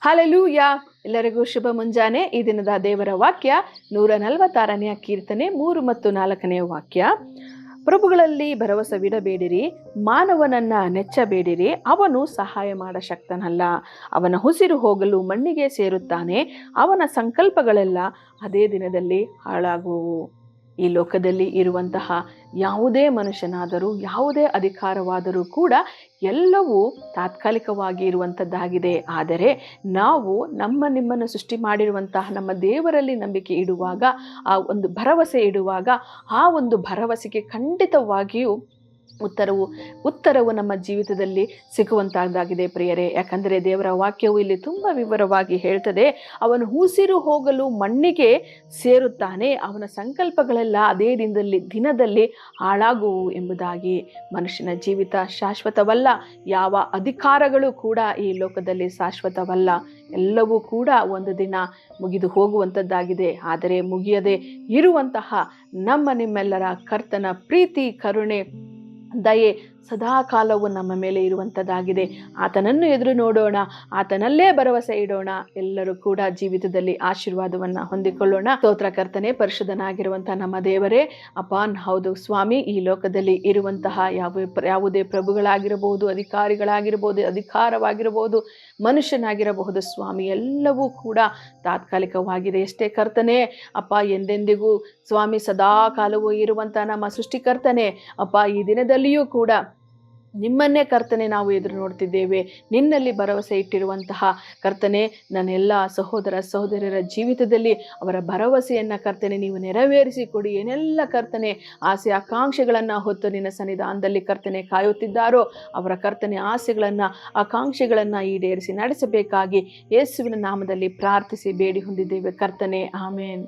Hallelujah! ಎಲ್ಲರಿಗೂ ಶುಭ ಮುಂಜಾನೆ. ಈ ದಿನದ ದೇವರ ವಾಕ್ಯ 146ನೆಯ ಕೀರ್ತನೆ 3 ಮತ್ತು 4ನೆಯ ವಾಕ್ಯ. ಪ್ರಭುಗಳಲ್ಲಿ ಭರವಸವಿಡಬೇಡಿರಿ, ಮಾನವನನ್ನ ನೆಚ್ಚಬೇಡಿರಿ, ಅವನು ಸಹಾಯ ಮಾಡ ಶಕ್ತನಲ್ಲ. ಅವನ ಉಸಿರು ಹೋಗಲು ಮಣ್ಣಿಗೆ ಸೇರುತ್ತಾನೆ, ಅವನ ಸಂಕಲ್ಪಗಳೆಲ್ಲ ಅದೇ ದಿನದಲ್ಲಿ ಹಾಳಾಗುವು. ಈ ಲೋಕದಲ್ಲಿ ಇರುವಂತಹ ಯಾವುದೇ ಮನುಷ್ಯನಾದರೂ ಯಾವುದೇ ಅಧಿಕಾರವಾದರೂ ಕೂಡ ಎಲ್ಲವೂ ತಾತ್ಕಾಲಿಕವಾಗಿ ಇರುವಂಥದ್ದಾಗಿದೆ. ಆದರೆ ನಾವು ನಿಮ್ಮನ್ನು ಸೃಷ್ಟಿ ಮಾಡಿರುವಂತಹ ನಮ್ಮ ದೇವರಲ್ಲಿ ನಂಬಿಕೆ ಇಡುವಾಗ, ಆ ಒಂದು ಭರವಸೆ ಇಡುವಾಗ, ಆ ಒಂದು ಭರವಸೆಗೆ ಖಂಡಿತವಾಗಿಯೂ ಉತ್ತರವು ನಮ್ಮ ಜೀವಿತದಲ್ಲಿ ಸಿಗುವಂತಹದ್ದಾಗಿದೆ ಪ್ರಿಯರೇ. ಯಾಕಂದರೆ ದೇವರ ವಾಕ್ಯವು ಇಲ್ಲಿ ತುಂಬ ವಿವರವಾಗಿ ಹೇಳ್ತದೆ, ಅವನು ಉಸಿರು ಹೋಗಲು ಮಣ್ಣಿಗೆ ಸೇರುತ್ತಾನೆ, ಅವನ ಸಂಕಲ್ಪಗಳೆಲ್ಲ ಅದೇ ದಿನದಲ್ಲಿ ಹಾಳಾಗುವು ಎಂಬುದಾಗಿ. ಮನುಷ್ಯನ ಜೀವಿತ ಶಾಶ್ವತವಲ್ಲ, ಯಾವ ಅಧಿಕಾರಗಳು ಕೂಡ ಈ ಲೋಕದಲ್ಲಿ ಶಾಶ್ವತವಲ್ಲ. ಎಲ್ಲವೂ ಕೂಡ ಒಂದು ದಿನ ಮುಗಿದು ಹೋಗುವಂಥದ್ದಾಗಿದೆ. ಆದರೆ ಮುಗಿಯದೆ ಇರುವಂತಹ ನಿಮ್ಮೆಲ್ಲರ ಕರ್ತನ ಪ್ರೀತಿ, ಕರುಣೆ, ದಯೆ ಸದಾ ಕಾಲವು ನಮ್ಮ ಮೇಲೆ ಇರುವಂಥದ್ದಾಗಿದೆ. ಆತನನ್ನು ಎದುರು ನೋಡೋಣ, ಆತನಲ್ಲೇ ಭರವಸೆ ಇಡೋಣ. ಎಲ್ಲರೂ ಕೂಡ ಜೀವಿತದಲ್ಲಿ ಆಶೀರ್ವಾದವನ್ನು ಹೊಂದಿಕೊಳ್ಳೋಣ. ಸ್ತೋತ್ರ ಕರ್ತನೆ, ಪರಿಶುದ್ಧನಾಗಿರುವಂತಹ ನಮ್ಮ ದೇವರೇ, ಅಪಾನ್ ಹೌದು ಸ್ವಾಮಿ, ಈ ಲೋಕದಲ್ಲಿ ಇರುವಂತಹ ಯಾವುದೇ ಪ್ರಭುಗಳಾಗಿರಬಹುದು, ಅಧಿಕಾರಿಗಳಾಗಿರ್ಬೋದು, ಅಧಿಕಾರವಾಗಿರಬಹುದು, ಮನುಷ್ಯನಾಗಿರಬಹುದು ಸ್ವಾಮಿ, ಎಲ್ಲವೂ ಕೂಡ ತಾತ್ಕಾಲಿಕವಾಗಿದೆ. ಎಷ್ಟೇ ಕರ್ತನೆ ಅಪ್ಪ, ಎಂದೆಂದಿಗೂ ಸ್ವಾಮಿ ಸದಾ ಕಾಲವೂ ಇರುವಂತಹ ನಮ್ಮ ಸೃಷ್ಟಿಕರ್ತನೆ ಅಪ್ಪ, ಈ ದಿನದಲ್ಲಿಯೂ ಕೂಡ ನಿಮ್ಮನ್ನೇ ಕರ್ತನೆ ನಾವು ಎದುರು ನೋಡ್ತಿದ್ದೇವೆ. ನಿನ್ನಲ್ಲಿ ಭರವಸೆ ಇಟ್ಟಿರುವಂತಹ ಕರ್ತನೆ, ನನ್ನೆಲ್ಲ ಸಹೋದರ ಸಹೋದರಿಯರ ಜೀವಿತದಲ್ಲಿ ಅವರ ಭರವಸೆಯನ್ನು ಕರ್ತನೆ ನೀವು ನೆರವೇರಿಸಿ ಕೊಡಿ. ಏನೆಲ್ಲ ಕರ್ತನೆ ಆಸೆ ಆಕಾಂಕ್ಷೆಗಳನ್ನು ಹೊತ್ತು ನಿನ್ನ ಸನ್ನಿಧಾನದಲ್ಲಿ ಕರ್ತನೆ ಕಾಯುತ್ತಿದ್ದಾರೋ ಅವರ ಕರ್ತನೆ ಆಸೆಗಳನ್ನು ಆಕಾಂಕ್ಷೆಗಳನ್ನು ಈಡೇರಿಸಿ ನಡೆಸಬೇಕಾಗಿ ಯೇಸುವಿನ ನಾಮದಲ್ಲಿ ಪ್ರಾರ್ಥಿಸಿ ಬೇಡಿ ಹೊಂದಿದ್ದೇವೆ ಕರ್ತನೆ. ಆಮೇನ್.